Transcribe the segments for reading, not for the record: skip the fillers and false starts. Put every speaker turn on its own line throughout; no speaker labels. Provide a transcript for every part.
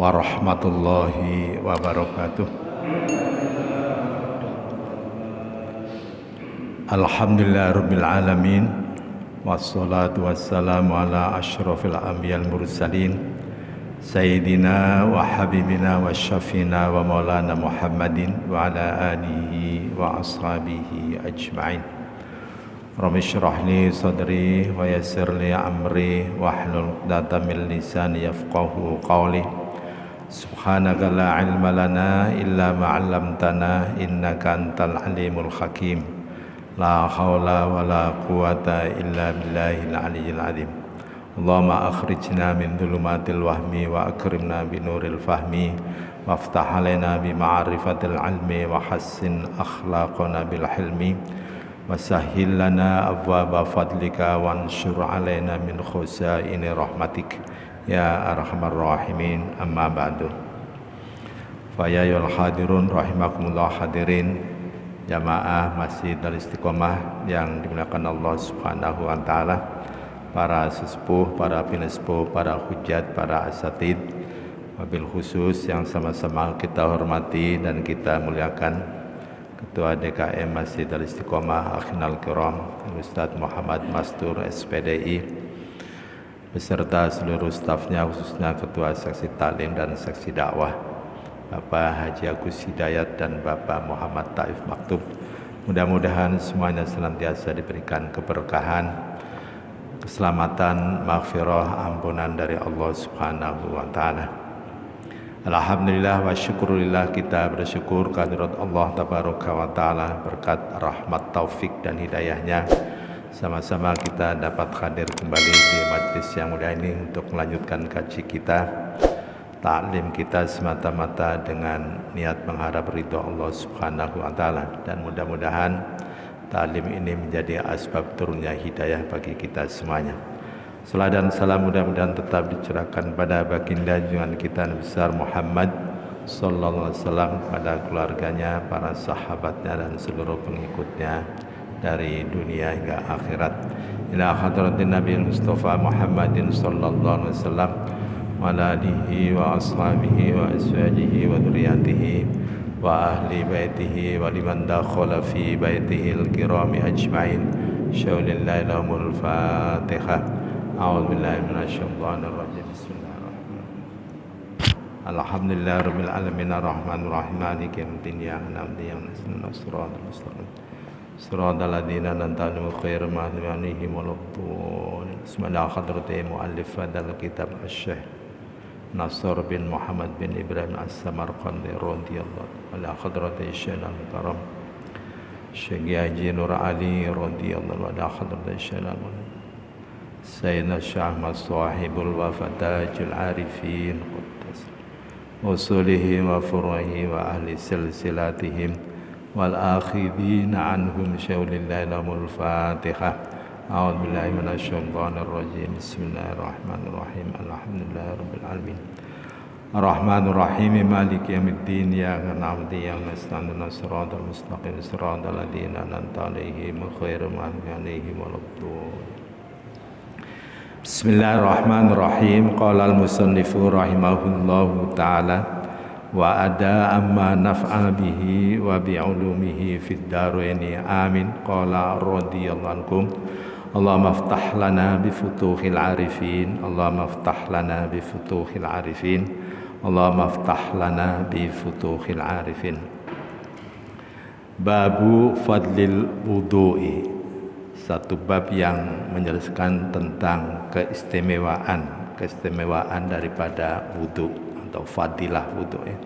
warahmatullahi wabarakatuh. Alhamdulillahirabbil alamin wassalatu wassalamu ala asyrafil anbiya'il mursalin sayyidina wa habibina wa syafina wa maulana Muhammadin wa ala alihi wa ashabihi ajma'in. Rabbi shrah li sadri wa yassir li amri wahlul 'uqdatam min lisani yafqahu qawli. Subhanaka la ilma lana illa ma 'allamtana innaka antal alimul hakim. La haula wa la quwata illa billahil aliyyil azim. Allahumma akhrijna min dhulumatil wahmi wa akrimna bi nuril fahmi waftah alaina bi ma'rifatil ilmi wa hassin akhlaqana bil hilmi wasahhil lana abwaaba fadlika wanshur alaina min khuzaini rahmatik ya arhamar rahimin. Amma ba'du. Fa ya ayyuhal hadirun rahimakumullah, hadirin jamaah Masjid Al-Istiqomah yang dimuliakan Allah Subhanahu wa taala, para sesepuh, para pinesepuh, para hujat, para asatid, wabil khusus yang sama-sama kita hormati dan kita muliakan Ketua DKM Masjid Al-Istiqomah Akhinal Kiram Ustadz Muhammad Mastur SPDI beserta seluruh stafnya, khususnya Ketua Seksi Taklim dan Seksi Dakwah Bapak Haji Agus Hidayat dan Bapak Muhammad Taif Maktub. Mudah-mudahan semuanya senantiasa diberikan keberkahan, keselamatan, maghfirah, ampunan dari Allah Subhanahu wa taala. Alhamdulillah wa syukurillah, kita bersyukur kehadirat Allah tabaraka wa taala, berkat rahmat taufik dan hidayahnya sama-sama kita dapat hadir kembali di majlis yang mulia ini untuk melanjutkan kaji kita, taklim kita semata-mata dengan niat mengharap ridha Allah Subhanahu wa taala, dan mudah-mudahan taklim ini menjadi asbab turunnya hidayah bagi kita semuanya. Salam dan salam mudah-mudahan tetap dicurahkan pada baginda junjungan kita Nabi besar Muhammad sallallahu alaihi wasallam, pada keluarganya, para sahabatnya dan seluruh pengikutnya dari dunia hingga akhirat. Ila hadratin Nabi Mustafa Muhammadin sallallahu alaihi wasallam wa alihi wa ashabihi wa azwajihi wa dzurriyyatihi wa ahli baitihi wa liman dakhala fi baitihi al-kirami ajma'in. Syaulillahi lahumul Fatihah. A'udzu billahi minasyaitonir rajim. Bismillahirrahmanirrahim. Alhamdulillahirabbil alamin arrahmanir rahim maliki yaumiddin iyyaka na'budu wa iyyaka nasta'in shiratal mustaqim shiratal ladzina an'amta 'alaihim ghairil maghdubi 'alaihim waladdallin. Bismillah hadratil muallif fadal kitab asy-syekh Nasr bin Muhammad bin Ibrahim As-Samarqandi radhiyallahu anhu, ala hadratil syekh al-mukarram Syekh Haji Nur Ali radhiyallahu anhu, ala hadratil syekh al-mukarram Sayyidina Syekh Ahmad sahibul wafatajul arifin quddas usulihim wa furu'ihim wa ahli silsilatihim wal akhidina anhum syaulillahi lahumul Fatihah. A'udzu billahi minasyaitonir rajim. Bismillahirrahmanirrahim. Alhamdulillahirabbil alamin. Arrahmanir rahim maliki yaumiddin iyyaka na'budu wa iyyaka nasta'in shiratal mustaqim shiratal ladzina an'amta 'alaihim ghairil maghdubi 'alaihim waladdallin. Bismillahirrahmanirrahim. Qala al-musannifu rahimahullahu ta'ala wa ada amma naf'a bihi wa bi'ulumihi fid daraini amin. Qala radhiyallahu ankum. Allahumma aftah lana bi futuhil arifin. Allahumma aftah lana bi futuhil arifin. Allahumma aftah lana bi futuhil arifin. Babu fadlil wudu'i. Satu bab yang menjelaskan tentang keistimewaan daripada wudu atau fadilah wudu ya.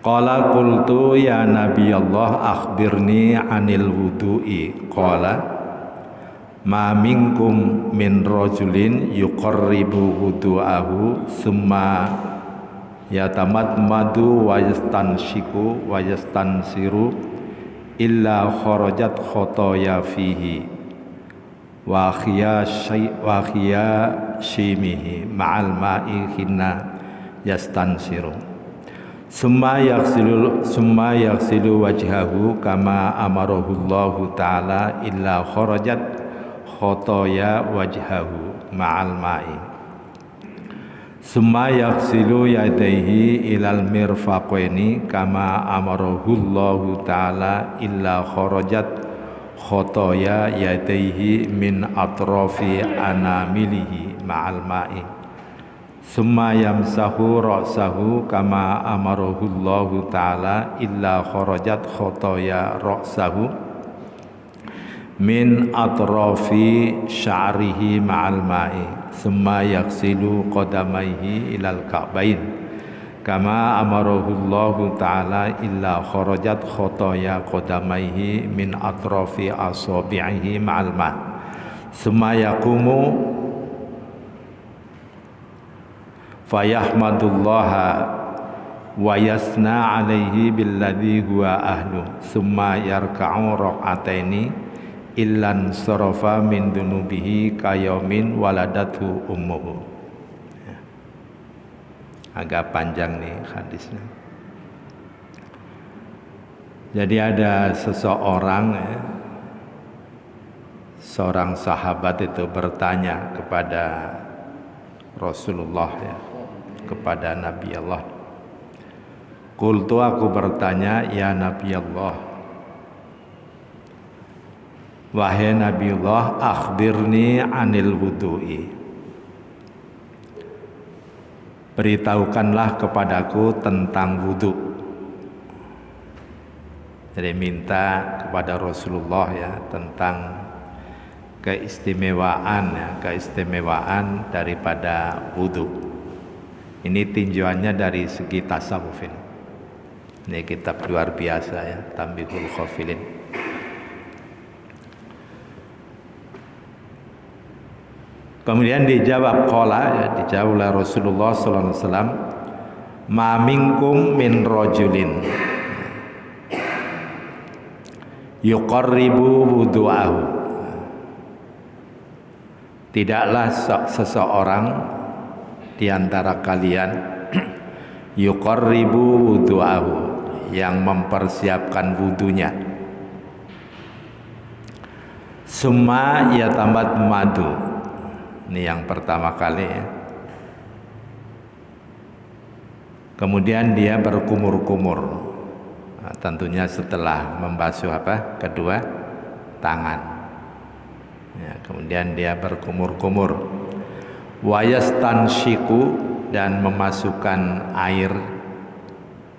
Qala qultu ya Nabi Allah akhbirni anil wudu'i. Qala ma minkum min rajulin yuqarribu wudu'ahu summa yatamadmadu wa yastanshiku wa yastansiru illa kharajat khotoya fihi wa khiya shimihi ma'al ma'i hinna yastansiru summa yaghsilu wajhahu kama amarahu Allah ta'ala illa kharajat khotoya wajhahu ma'al ma'i Summa yaghsilu yadayhi ilal mirfaqaini kama amarahullahu ta'ala illa kharajat khotoya yadayhi min atrafi anamilihi ma'al ma'i. Summa yamsahu ra'sahu kama amarahullahu ta'ala illa kharajat khotoya ra'sahu min atrafi sya'rihi ma'al ma'i. Summa yaghsilu qadamaihi ilal ka'bain kama amarahullahu ta'ala illa kharajat khotoya qadamaihi min atrafi asabi'ihi ma'al ma'. Summa yaqumu fayahmadullaha wa yasna alaihi billadhi huwa ahlu. Summa yarka'u raq'ataini illan sarafa min dunubihi kayomin waladathu ummuhu. Agak panjang nih hadisnya. Jadi ada seseorang seorang sahabat itu bertanya kepada Rasulullah kepada Nabi Allah. Qultu, aku bertanya, ya Nabi Allah, wahai Nabi Allah, akhbirni anil wudu'i, beritahukanlah kepadaku tentang wudu. Jadi minta kepada Rasulullah tentang keistimewaan daripada wudu. Ini tinjauannya dari segi tasawuf. Ini kitab luar biasa Tanbihul Ghafilin. Kemudian dijawab dijawab oleh Rasulullah sallallahu alaihi wasallam, ma minkum min rajulin yuqarribu wudu'ahu. Tidaklah seseorang di antara kalian yuqarribu wudu'ahu, yang mempersiapkan wudunya. Summa yatamad madu. Ini yang pertama kali Kemudian dia berkumur-kumur. Nah, tentunya setelah membasuh kedua tangan. Ya, kemudian dia berkumur-kumur. Wayastanshiku, dan memasukkan air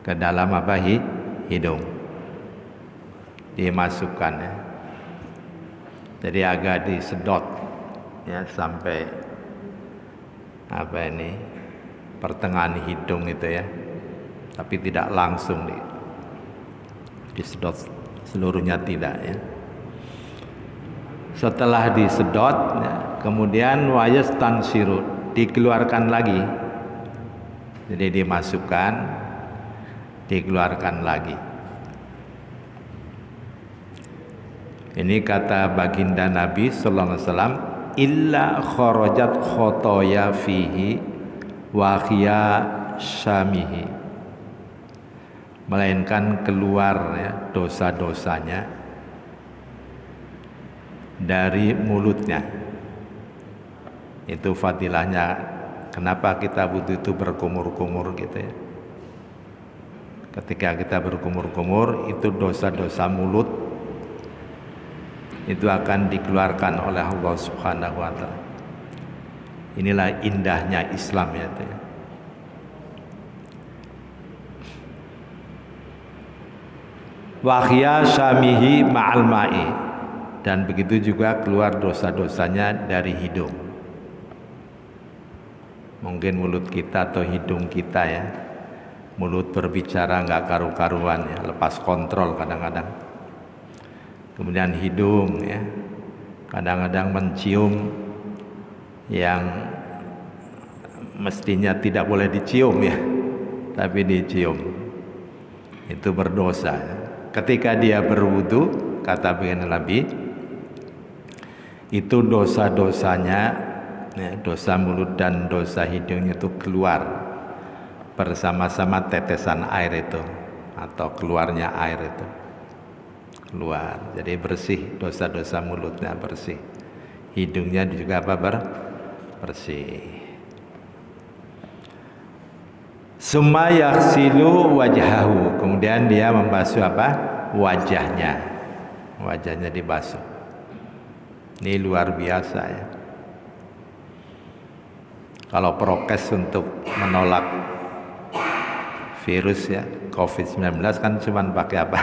ke dalam hidung. Dimasukkan Jadi agak disedot sampai pertengahan hidung itu tapi tidak langsung disedot seluruhnya, tidak Setelah disedot kemudian wayastansiru, dikeluarkan lagi. Jadi dimasukkan, dikeluarkan lagi. Ini kata baginda Nabi sallallahu alaihi wasallam, illa kharajat khotoya fihi wa khiya syamihi, melainkan keluar dosa-dosanya dari mulutnya. Itu fadilahnya, kenapa kita butuh itu berkumur-kumur Ketika kita berkumur-kumur, itu dosa-dosa mulut itu akan dikeluarkan oleh Allah Subhanahu wa ta'ala. Inilah indahnya Islam Wahya syamihi ma'al ma'i, dan begitu juga keluar dosa-dosanya dari hidung. Mungkin mulut kita atau hidung kita mulut berbicara nggak karu-karuan lepas kontrol kadang-kadang. Kemudian hidung kadang-kadang mencium yang mestinya tidak boleh dicium tapi dicium. Itu berdosa. Ketika dia berwudu, kata baginda Nabi, itu dosa-dosanya, dosa mulut dan dosa hidungnya itu keluar bersama-sama tetesan air itu, atau keluarnya air itu keluar. Jadi bersih, dosa-dosa mulutnya bersih, hidungnya juga bersih. Summa yaghsilu wajhahu, kemudian dia membasuh apa? Wajahnya. Wajahnya dibasuh. Ini luar biasa ya. Kalau prokes untuk menolak virus ya, COVID-19 kan cuma pakai apa?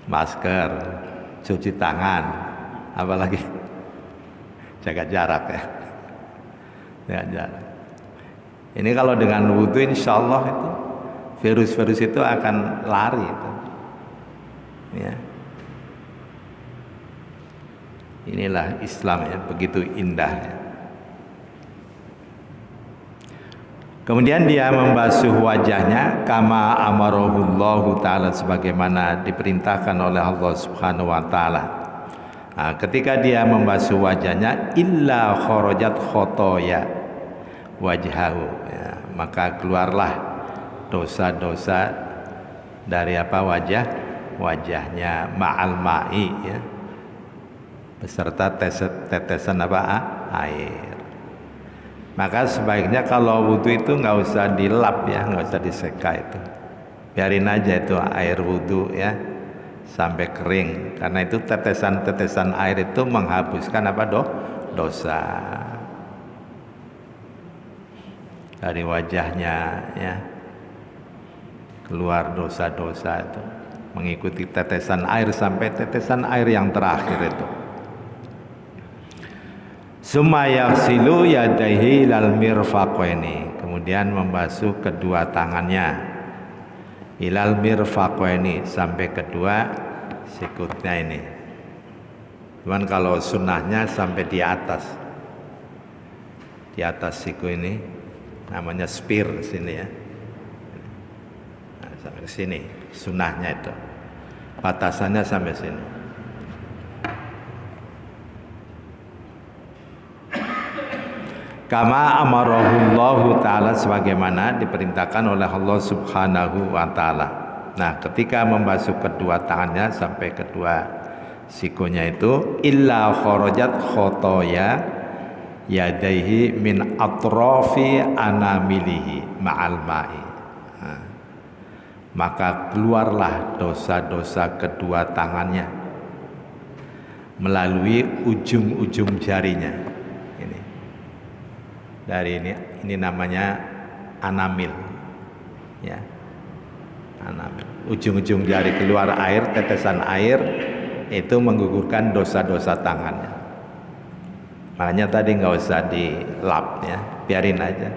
Masker, cuci tangan, apalagi jaga jarak ya. Jaga jarak. Ini kalau dengan wudhu insya Allah itu virus-virus itu akan lari itu. Ya. Inilah Islam ya, begitu indah ya. Kemudian dia membasuh wajahnya kama amarahullahu ta'ala, sebagaimana diperintahkan oleh Allah subhanahu wa ta'ala. Nah, ketika dia membasuh wajahnya illa kharajat khotoya wajhahu ya, maka keluarlah dosa-dosa dari apa? Wajahnya ma'al ma'i ya, beserta tetesan apa? Air. Maka sebaiknya kalau wudhu itu nggak usah dilap ya, nggak usah diseka itu, biarin aja itu air wudhu ya sampai kering, karena itu tetesan-tetesan air itu menghapuskan apa? Dosa dari wajahnya ya, keluar dosa-dosa itu mengikuti tetesan air sampai tetesan air yang terakhir itu. Summa yaghsilu yadayhi ilal mirfaqaini, kemudian membasuh kedua tangannya ilal mirfaqaini, sampai kedua sikutnya ini. Cuman kalau sunnahnya sampai di atas siku ini, namanya spear sini ya. Nah, sampai ke sini sunnahnya itu, batasannya sampai sini. Kama amarahullahu ta'ala, sebagaimana diperintahkan oleh Allah subhanahu wa ta'ala. Nah, ketika membasuh kedua tangannya sampai kedua sikunya itu illa kharajat khotoya yadaihi min atrafi anamilihi ma'al ma'i. Nah, maka keluarlah dosa-dosa kedua tangannya melalui ujung-ujung jarinya. Dari ini namanya anamil ya, anamil, ujung-ujung jari keluar air, tetesan air itu menggugurkan dosa-dosa tangannya. Makanya tadi nggak usah dilap ya, biarin aja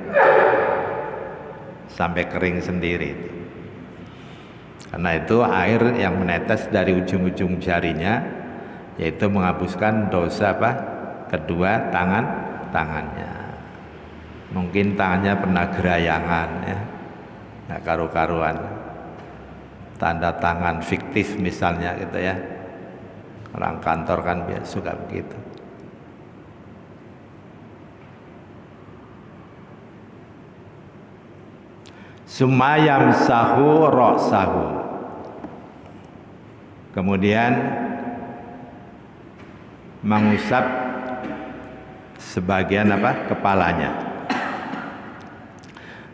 sampai kering sendiri itu. Karena itu air yang menetes dari ujung-ujung jarinya yaitu menghapuskan dosa apa? Kedua tangannya. Mungkin tangannya pernah gerayangan ya, nggak karu-karuan, tanda tangan fiktif misalnya gitu ya, orang kantor kan biasa suka begitu. Sumayam sahu roksahu, kemudian mengusap sebagian apa? Kepalanya.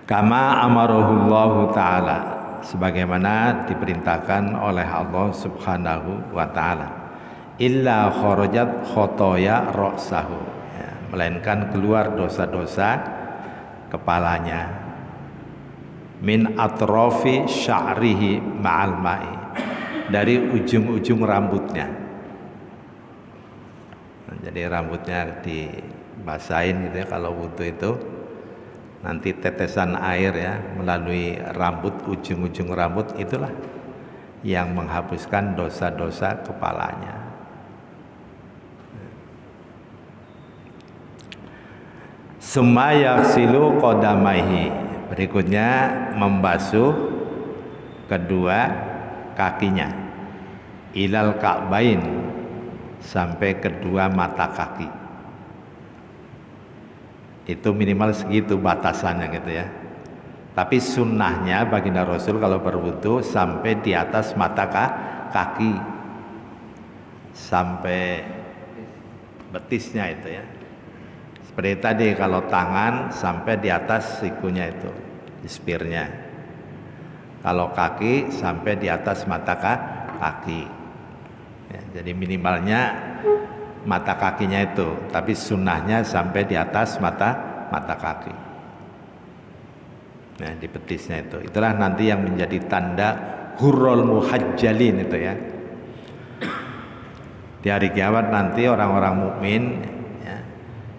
Kama amarahullahu ta'ala, sebagaimana diperintahkan oleh Allah subhanahu wa ta'ala. Illa kharajat khotoya roksahu ya, melainkan keluar dosa-dosa kepalanya min atrofi sya'rihi ma'al ma'i, dari ujung-ujung rambutnya. Nah, jadi rambutnya dibasahin gitu ya kalau wudhu itu, nanti tetesan air ya melalui rambut, ujung-ujung rambut itulah yang menghapuskan dosa-dosa kepalanya. Summa yaghsilu qadamaihi, berikutnya membasuh kedua kakinya ilal ka'bain, sampai kedua mata kaki. Itu minimal segitu batasannya gitu ya. Tapi sunnahnya baginda Rasul kalau berwudu sampai di atas mata kaki, sampai betisnya itu ya. Seperti tadi kalau tangan sampai di atas sikunya itu. di spirnya. Kalau kaki sampai di atas mata kaki. Ya, jadi minimalnya mata kakinya itu, tapi sunnahnya sampai di atas mata kaki. Nah, di betisnya itu. Itulah nanti yang menjadi tanda hurrul muhajjalin itu ya. Di hari kiamat nanti orang-orang mukmin ya,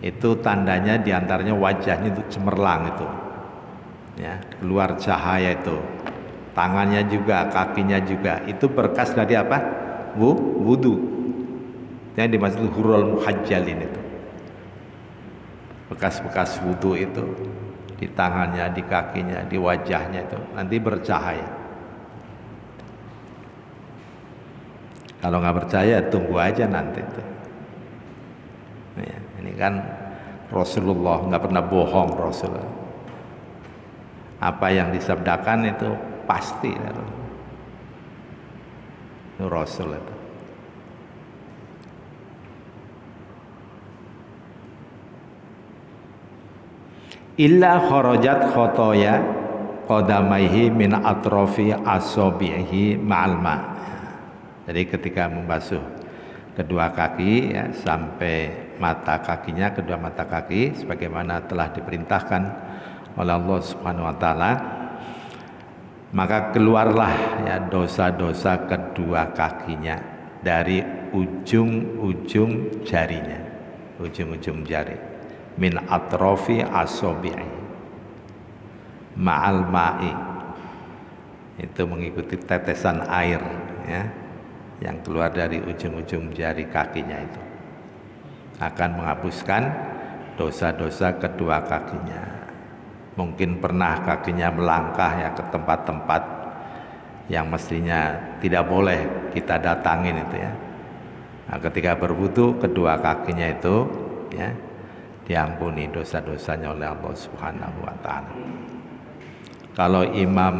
itu tandanya diantaranya wajahnya itu cemerlang itu. Ya, keluar cahaya itu. Tangannya juga, kakinya juga. Itu berkas dari apa? Wudu. Yang dimaksud hurrul muhajjalin itu. Bekas-bekas wudu itu di tangannya, di kakinya, di wajahnya itu nanti bercahaya. Kalau nggak percaya tunggu aja nanti itu. Ya, ini kan Rasulullah nggak pernah bohong Rasulullah. Apa yang disabdakan itu pasti itu Rasul itu. Illa kharajat khotoya qadamaihi min atrofi asobihi ma'al ma'. Jadi ketika membasuh kedua kaki ya, sampai mata kakinya, kedua mata kaki sebagaimana telah diperintahkan oleh Allah Subhanahu wa taala, maka keluarlah ya dosa-dosa kedua kakinya dari ujung-ujung jarinya, ujung-ujung jari, min atrofi asobi'i ma'al ma'i, itu mengikuti tetesan air ya yang keluar dari ujung-ujung jari kakinya itu akan menghapuskan dosa-dosa kedua kakinya. Mungkin pernah kakinya melangkah ya ke tempat-tempat yang mestinya tidak boleh kita datangin itu ya. Nah, ketika berwudu kedua kakinya itu ya diampuni dosa-dosanya oleh Allah Subhanahu wa taala. Kalau Imam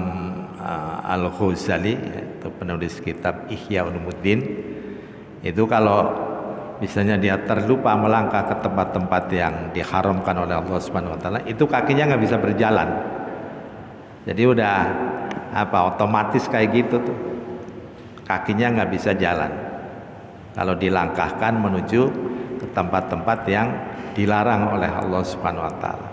Al-Ghazali itu penulis kitab Ihya Ulumuddin, itu kalau misalnya dia terlupa melangkah ke tempat-tempat yang diharamkan oleh Allah Subhanahu wa taala, itu kakinya nggak bisa berjalan. Jadi udah otomatis kayak gitu tuh. Kakinya nggak bisa jalan. Kalau dilangkahkan menuju ke tempat-tempat yang dilarang oleh Allah Subhanahu wa taala.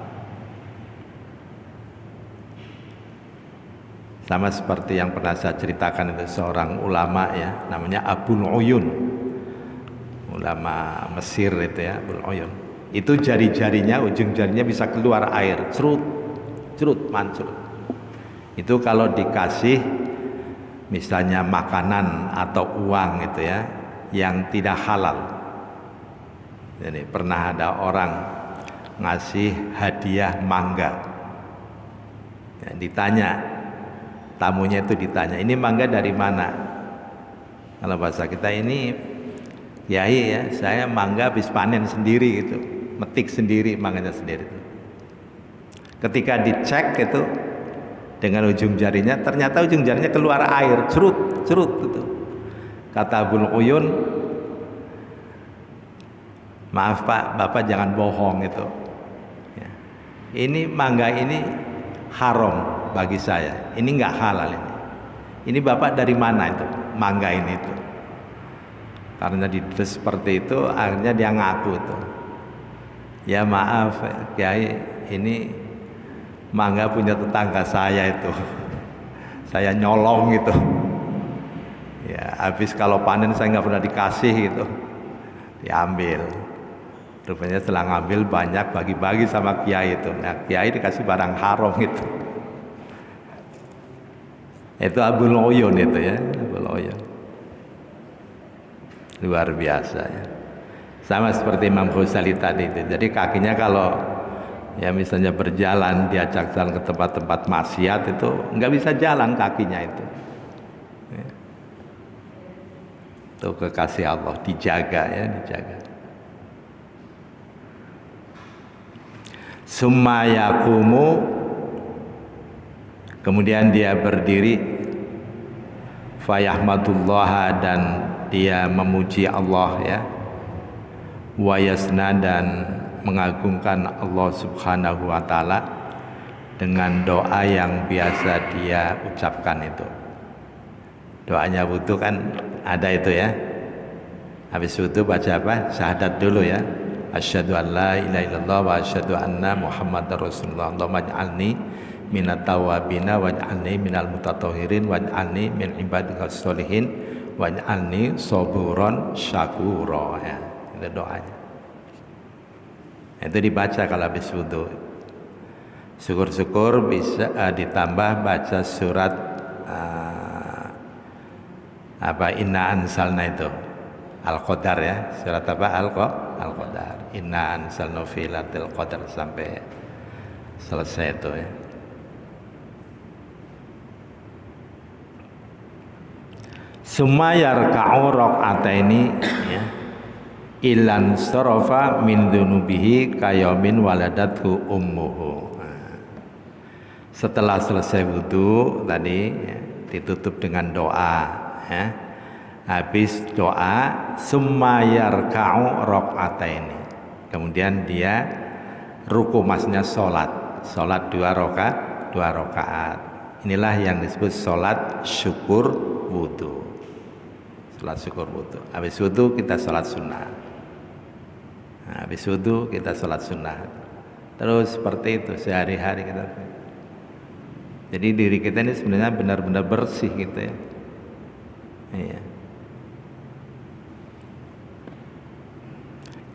Sama seperti yang pernah saya ceritakan, itu seorang ulama ya, namanya Abul Uyun, ulama Mesir itu ya, Abul Uyun. Itu jari-jarinya, ujung jarinya bisa keluar air, cerut, mancur. Itu kalau dikasih misalnya makanan atau uang itu ya, yang tidak halal. Jadi pernah ada orang ngasih hadiah mangga, ya, ditanya, tamunya itu ditanya, ini mangga dari mana? Kalau bahasa kita ini, Yai ya, saya mangga habis panen sendiri gitu, metik sendiri mangganya sendiri. Ketika dicek itu dengan ujung jarinya, ternyata ujung jarinya keluar air, cerut gitu. Kata Abul Uyun, maaf Pak, Bapak jangan bohong itu. Ya. Ini mangga ini haram bagi saya, ini nggak halal ini. Ini Bapak dari mana itu mangga ini itu? Karena dites seperti itu, akhirnya dia ngaku itu. Ya maaf, Kiai, ini mangga punya tetangga saya itu. Saya nyolong itu. Ya, habis kalau panen saya nggak pernah dikasih gitu, diambil. Rupanya setelah ngambil banyak bagi-bagi sama Kiai itu. Nah, Kiai dikasih barang haram itu. Itu Abul Uyun itu ya, Abul Uyun. Luar biasa ya. Sama seperti Imam Ghazali tadi itu. Jadi kakinya kalau ya misalnya berjalan, diajak jalan ke tempat-tempat maksiat itu nggak bisa jalan kakinya itu. Ya. Itu kekasih Allah, dijaga ya, dijaga. Summa yaqumu, kemudian dia berdiri, fayahmadullah, dan dia memuji Allah ya, wa yasna, dan mengagungkan Allah Subhanahu wa taala, dengan doa yang biasa dia ucapkan itu. Doanya wudu kan ada itu ya. Habis wudu baca apa? Syahadat dulu ya. Asyhadu an la ilaha illallah wa asyhadu anna Muhammadar Rasulullah. Allahumma ij'alni minat tawabina waj'alni minal mutatahhirin waj'alni min ibadikas sholihin waj'alni saburon syakura ya. Itu doanya. Itu dibaca kalau habis wudu. Syukur-syukur bisa ditambah baca surat inna ansalna itu Al-Qadar ya. Surat apa? Al-Qadar. Inna ansalna fi lailatul qadar sampai selesai itu ya. Sumayar ka'u raq'ataini ya. Ilan sarafa min dzunubihi kayamin waladathu ummuhu. Setelah selesai wudu tadi ya, ditutup dengan doa ya. Habis doa sumayar ka'u raq'ataini. Kemudian dia ruku, maksudnya salat 2 rakaat. Inilah yang disebut salat syukur wudu. Salat syukur wudu. Habis wudu kita salat sunnah. Habis wudu kita salat sunnah. Terus seperti itu sehari-hari kita. Jadi diri kita ini sebenarnya benar-benar bersih gitu ya. Iya.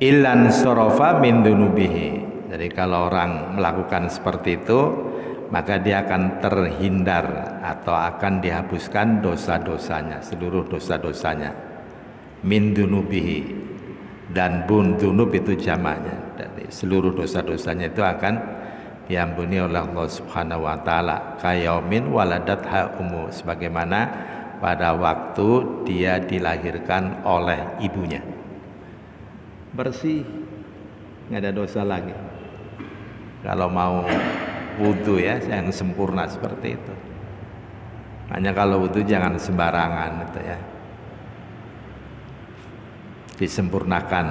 Ilan sorofa min dunubihi. Jadi kalau orang melakukan seperti itu, maka dia akan terhindar atau akan dihapuskan dosa-dosanya, seluruh dosa-dosanya. Min dunubihi. Dan bun dunub itu jamaknya. Dari seluruh dosa-dosanya itu akan diampuni oleh Allah Subhanahu wa taala. Kayaumin waladatha ummu, sebagaimana pada waktu dia dilahirkan oleh ibunya. Bersih, nggak ada dosa lagi. Kalau mau wudu ya, yang sempurna seperti itu. Hanya kalau wudu jangan sembarangan itu ya. Disempurnakan,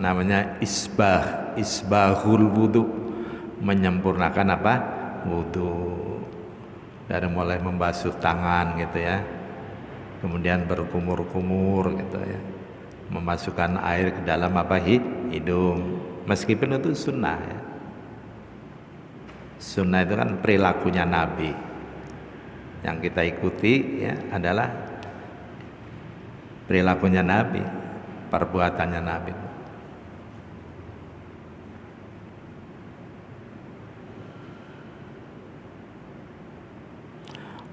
namanya isbahul wudu, menyempurnakan apa? Wudu. Dari mulai membasuh tangan gitu ya, kemudian berkumur-kumur gitu ya, memasukkan air ke dalam apa? Hidung. Meskipun itu sunnah ya. Sunnah itu kan perilakunya Nabi. Yang kita ikuti ya adalah perilakunya Nabi, perbuatannya Nabi.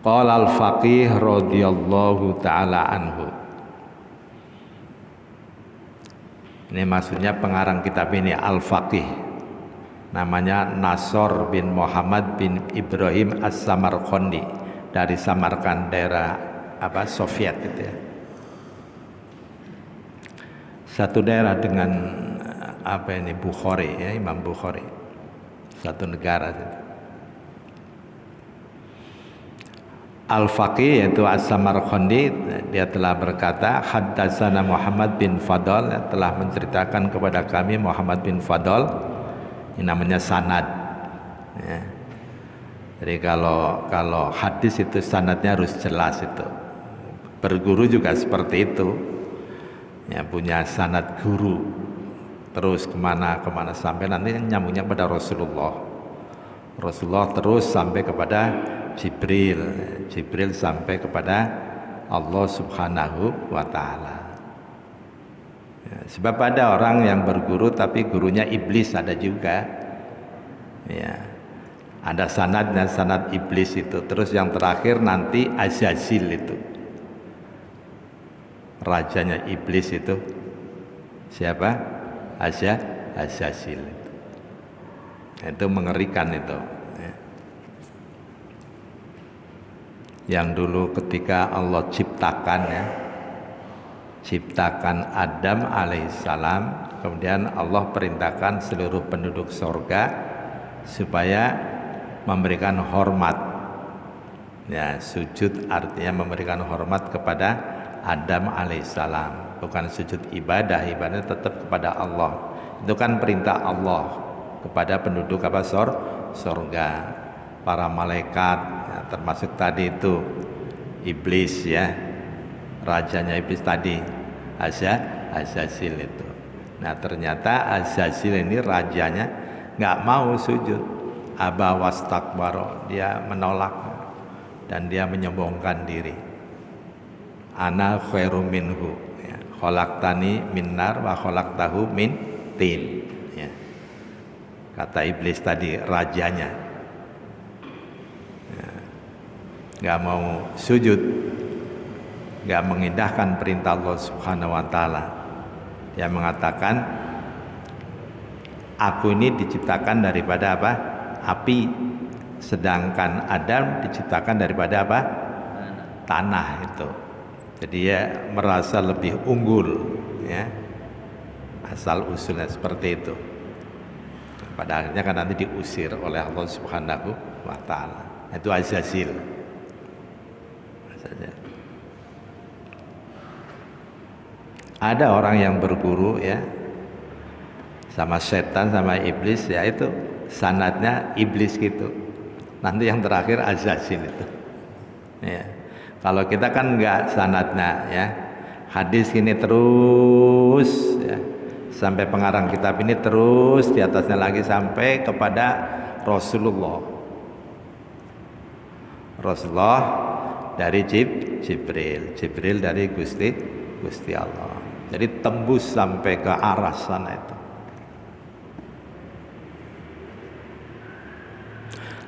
Qala al-faqih radhiyallahu ta'ala anhu. Ini maksudnya pengarang kitab ini al-faqih, namanya Nasr bin Muhammad bin Ibrahim As-Samarqandi, dari Samarkand, daerah apa Soviet itu ya. Satu daerah dengan apa ini Bukhari ya, Imam Bukhari. Satu negara itu. Al-Faqih yaitu As-Samarqandi, dia telah berkata, haddatsana Muhammad bin Fadl, telah menceritakan kepada kami Muhammad bin Fadl. Ini namanya sanad ya. Jadi kalau hadis itu sanadnya harus jelas itu. Berguru juga seperti itu ya, punya sanad guru terus kemana sampai nanti nyambungnya pada Rasulullah terus sampai kepada Jibril sampai kepada Allah Subhanahu wa ta'ala ya, sebab ada orang yang berguru tapi gurunya iblis, ada juga ya, ada sanadnya, sanad iblis itu. Terus yang terakhir nanti Azazil itu, rajanya iblis itu siapa? Azazil itu mengerikan itu ya. Yang dulu ketika Allah ciptakan Adam alaihissalam, kemudian Allah perintahkan seluruh penduduk surga supaya memberikan hormat ya, sujud artinya memberikan hormat kepada Adam alaihissalam, bukan sujud ibadah tetap kepada Allah. Itu kan perintah Allah kepada penduduk surga. Para malaikat ya, termasuk tadi itu iblis ya, rajanya iblis tadi Azazil itu. Nah ternyata Azazil ini rajanya nggak mau sujud, aba wastakbaro, dia menolak dan dia menyombongkan diri. Ana khairum minhu ya, khalaqtani min nar wa khalaqtahu min tin ya. Kata iblis tadi rajanya nggak mau sujud, nggak mengindahkan perintah Allah Subhanahu wa Ta'ala. Dia mengatakan, aku ini diciptakan daripada apa? Api, sedangkan Adam diciptakan daripada apa? Tanah itu. Jadi dia merasa lebih unggul, ya. Asal usulnya seperti itu. Pada akhirnya kan nanti diusir oleh Allah Subhanahu wa Ta'ala. Itu Azazil. Ada orang yang berguru ya sama setan sama iblis, ya itu sanadnya iblis gitu. Nanti yang terakhir Azazil itu. Ya. Kalau kita kan enggak sanadnya ya. Hadis ini terus ya, sampai pengarang kitab ini terus di atasnya lagi sampai kepada Rasulullah. Rasulullah dari Jibril dari Gusti Allah. Jadi tembus sampai ke arah sana itu.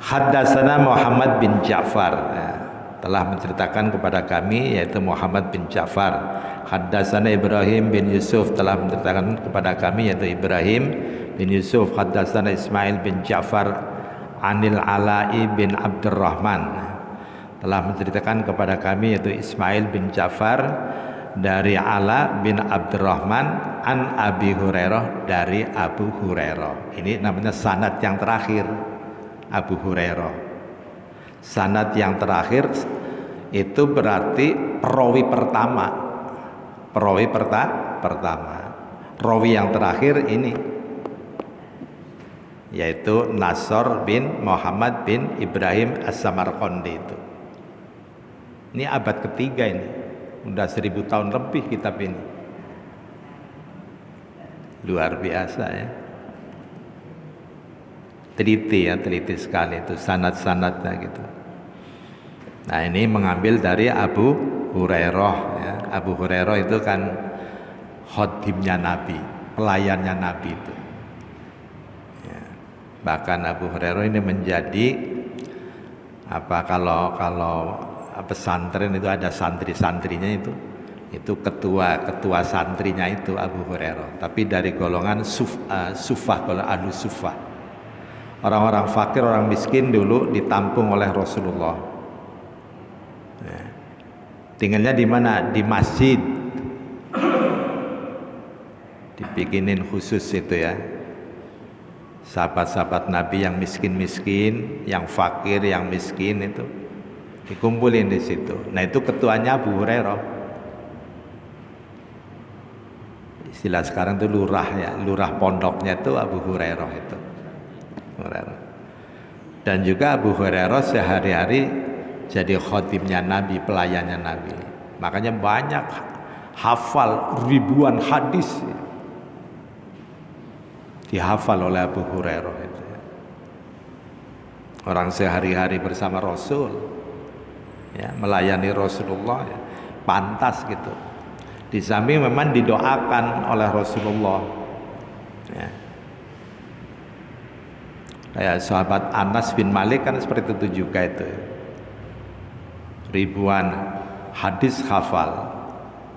Haddatsana Muhammad bin Ja'far ya, telah menceritakan kepada kami yaitu Muhammad bin Ja'far. Haddatsana Ibrahim bin Yusuf telah menceritakan kepada kami yaitu Ibrahim bin Yusuf. Haddatsana Ismail bin Ja'far anil Ala'i bin Abdurrahman, telah menceritakan kepada kami yaitu Ismail bin Ja'far dari Ala bin Abdurrahman an Abi Hurairah dari Abu Hurairah. Ini namanya sanad yang terakhir, Abu Hurairah. Sanad yang terakhir itu berarti perawi pertama. Perawi pertama. Rawi yang terakhir ini yaitu Nasr bin Muhammad bin Ibrahim As-Samarqandi itu. Ini abad ketiga ini. Udah 1000 tahun lebih kitab ini. Luar biasa ya. Teliti sekali itu sanad-sanadnya gitu. Nah ini mengambil dari Abu Hurairah ya. Abu Hurairah itu kan khadimnya Nabi, pelayannya Nabi itu ya. Bahkan Abu Hurairah ini menjadi apa, kalau pesantren itu ada santri-santrinya itu ketua santrinya itu Abu Hurairah, tapi dari golongan sufah, kalau ahlu sufah, orang-orang fakir, orang miskin dulu ditampung oleh Rasulullah ya. Tinggalnya di mana? Di masjid, dibikinin khusus itu ya, sahabat-sahabat Nabi yang miskin-miskin, yang fakir, yang miskin itu dikumpulin di situ. Nah itu ketuanya Abu Hurairah. Istilah sekarang itu lurah ya, lurah pondoknya itu Abu Hurairah itu. Hurairah. Dan juga Abu Hurairah sehari-hari jadi khatibnya Nabi, pelayannya Nabi. Makanya banyak hafal ribuan hadis dihafal oleh Abu Hurairah itu. Orang sehari-hari bersama Rasul ya, melayani Rasulullah ya, pantas gitu. Di samping memang didoakan oleh Rasulullah ya. Kayak sahabat Anas bin Malik kan seperti itu juga itu. Ribuan hadis hafal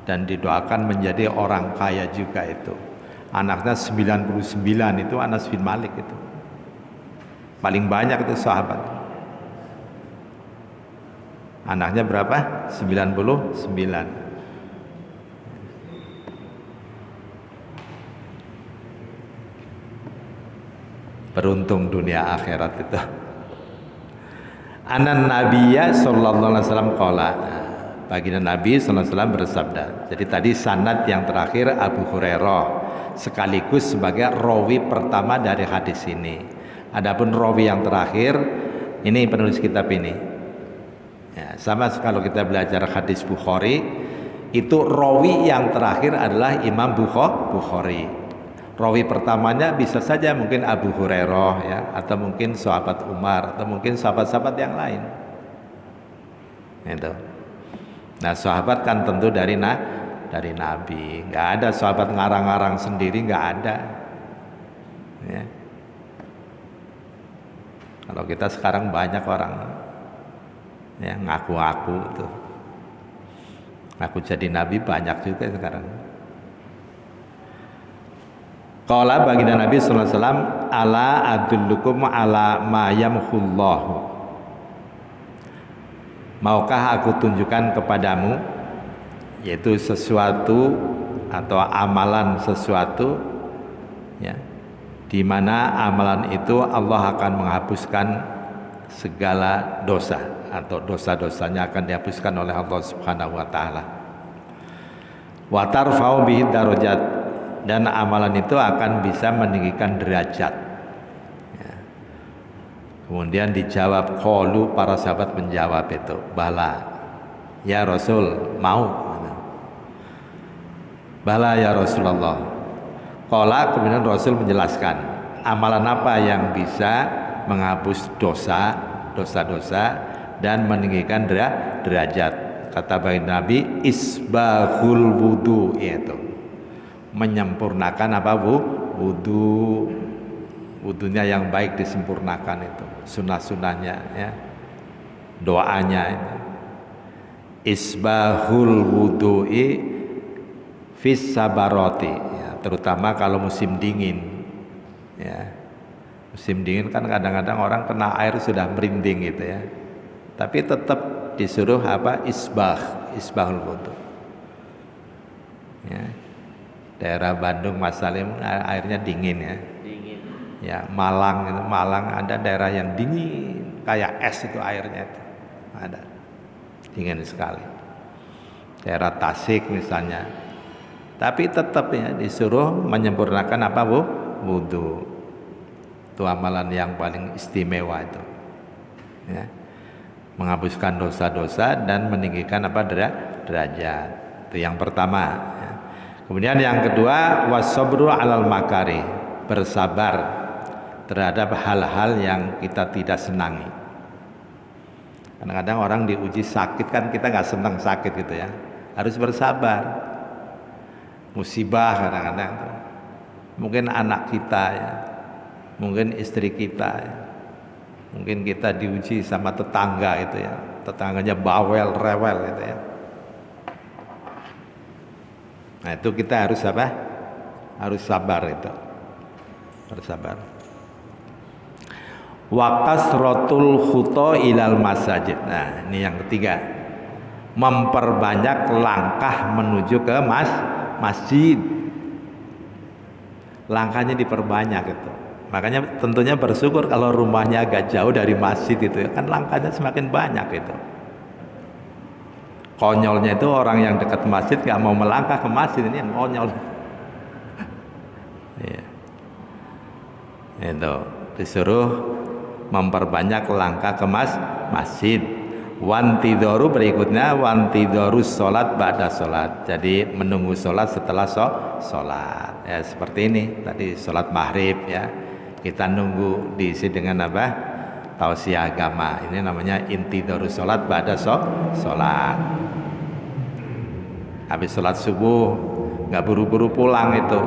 dan didoakan menjadi orang kaya juga itu. Anaknya 99 itu Anas bin Malik itu. Paling banyak itu sahabat. Anaknya berapa? 99. Beruntung dunia akhirat itu. Anan Nabiyya sallallahu alaihi wasallam qala. Baginda Nabi sallallahu alaihi wasallam bersabda. Jadi tadi sanad yang terakhir Abu Hurairah sekaligus sebagai rawi pertama dari hadis ini. Adapun rawi yang terakhir ini penulis kitab ini. Ya, sama kalau kita belajar hadis Bukhari, itu rawi yang terakhir adalah Imam Bukhari. Rawi pertamanya bisa saja mungkin Abu Hurairah ya, atau mungkin sahabat Umar, atau mungkin sahabat-sahabat yang lain. Itu. Nah, sahabat kan tentu dari Nabi. Nggak ada sahabat ngarang-ngarang sendiri, nggak ada. Ya. Kalau kita sekarang banyak orang ya ngaku-ngaku tuh. Aku jadi nabi banyak juga sekarang. Qala baginda Nabi sallallahu alaihi wasallam, ala adullukum ala ma yamhullahu. Maukah aku tunjukkan kepadamu yaitu sesuatu atau amalan sesuatu ya, di mana amalan itu Allah akan menghapuskan segala dosa atau dosa-dosanya akan dihapuskan oleh Allah Subhanahu wa taala. Wa tarfa'u bihi darajat, dan amalan itu akan bisa meninggikan derajat. Ya. Kemudian dijawab, qalu, para sahabat menjawab itu, bala ya Rasul, mau. Bala ya Rasulullah. Qala, kemudian Rasul menjelaskan amalan apa yang bisa menghapus dosa-dosa dan meninggikan derajat. Kata baginda Nabi, isbaghul wudu, yaitu menyempurnakan apa wudu, wudunya yang baik disempurnakan itu, sunnah-sunnahnya ya, doanya itu. Isbaghul wudu'i fis sabaroti ya, terutama kalau musim dingin ya. Musim dingin kan kadang-kadang orang kena air sudah merinding gitu ya, tapi tetap disuruh apa, isbahul wudu ya. Daerah Bandung Mas Salim airnya dingin ya, dingin ya. Malang ada daerah yang dingin kayak es itu airnya itu ada, dingin sekali. Daerah Tasik misalnya, tapi tetap ya disuruh menyempurnakan apa wudu. Itu amalan yang paling istimewa itu ya, menghapuskan dosa-dosa dan meninggikan apa derajat. Itu yang pertama ya. Kemudian yang kedua, wasabru alal makari, bersabar terhadap hal-hal yang kita tidak senangi. Kadang-kadang orang diuji sakit kan kita nggak senang sakit gitu ya, harus bersabar. Musibah kadang-kadang mungkin anak kita ya, mungkin istri kita ya, mungkin kita diuji sama tetangga itu ya, tetangganya bawel rewel gitu ya. Nah itu kita harus apa? Harus sabar itu, harus sabar. Wa kasratul khuta ilal masajid. Nah ini yang ketiga, memperbanyak langkah menuju ke masjid. Langkahnya diperbanyak itu. Makanya tentunya bersyukur kalau rumahnya agak jauh dari masjid itu ya, kan langkahnya semakin banyak itu. Konyolnya itu orang yang dekat masjid gak mau melangkah ke masjid, ini yang konyol. Ya. Itu disuruh memperbanyak langkah ke masjid. Wantidoru berikutnya, wantidorus sholat ba'da sholat. Jadi menunggu sholat setelah sholat. Ya seperti ini tadi sholat maghrib ya. Kita nunggu diisi dengan apa? Tausiah agama. Ini namanya intidorus sholat ba'da sholat. Habis sholat subuh nggak buru-buru pulang itu,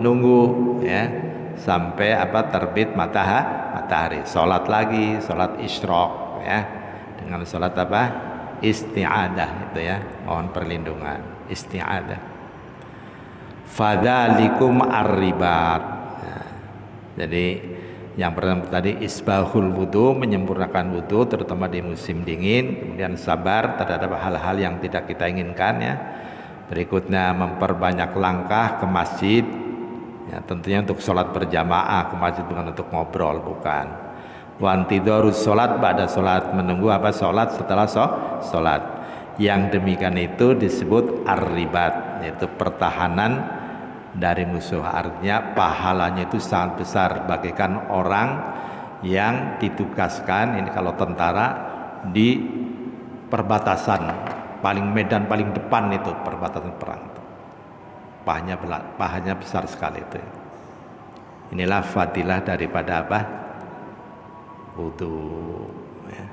nunggu ya sampai apa terbit matahari. Sholat lagi, sholat isyraq ya, dengan sholat apa? Isti'adah itu ya, mohon perlindungan, isti'adah. Fadzalikum ar-ribat. Nah, jadi yang pertama tadi isbahul wudu, menyempurnakan wudu terutama di musim dingin. Kemudian sabar terhadap hal-hal yang tidak kita inginkan ya. Berikutnya memperbanyak langkah ke masjid ya, tentunya untuk sholat berjamaah ke masjid, bukan untuk ngobrol, bukan. Wantidorus sholat pada sholat, menunggu apa? Sholat setelah sholat. Yang demikian itu disebut ar-ribat, yaitu pertahanan dari musuh. Artinya pahalanya itu sangat besar, bagaikan orang yang ditugaskan ini kalau tentara di perbatasan medan paling depan itu perbatasan perang itu. Pahanya besar sekali itu. Inilah fadilah daripada apa? Wudu. Ya.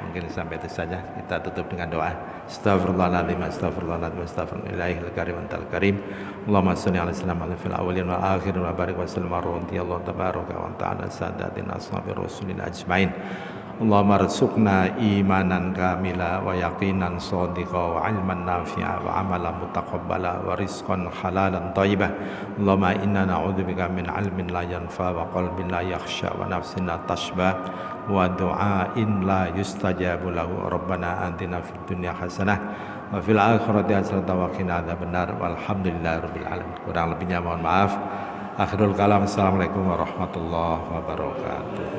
Mungkin sampai itu saja. Kita tutup dengan doa. Astaghfirullahaladzim, astaghfirullahaladzim, astaghfirullahil karim antal karim. Allahumma salli ala sayyidina fil awwalin wal akhirin wa barik wa sallim ala Allah tabaraka wa ta'ala sadatina ashabi rasulina ajmain. Allahumma rzuqna imanan kamila wa yaqinan shadiqa wa ilman nafi'a wa amalan mutaqabbala wa rizqan halalan thayyibah. Allahumma inna na'udzubika min ilmin la yanfa wa qalbin la yakhsha wa nafsin la tashba wa du'ain la yustajabu lahu. Rabbana atina fid dunya hasanah wa fil akhirati hasanah wa qina adzabannar. Walhamdulillahirabbil alamin. Kurang lebihnya mohon maaf. Akhirul kalam. Assalamualaikum warahmatullahi wabarakatuh.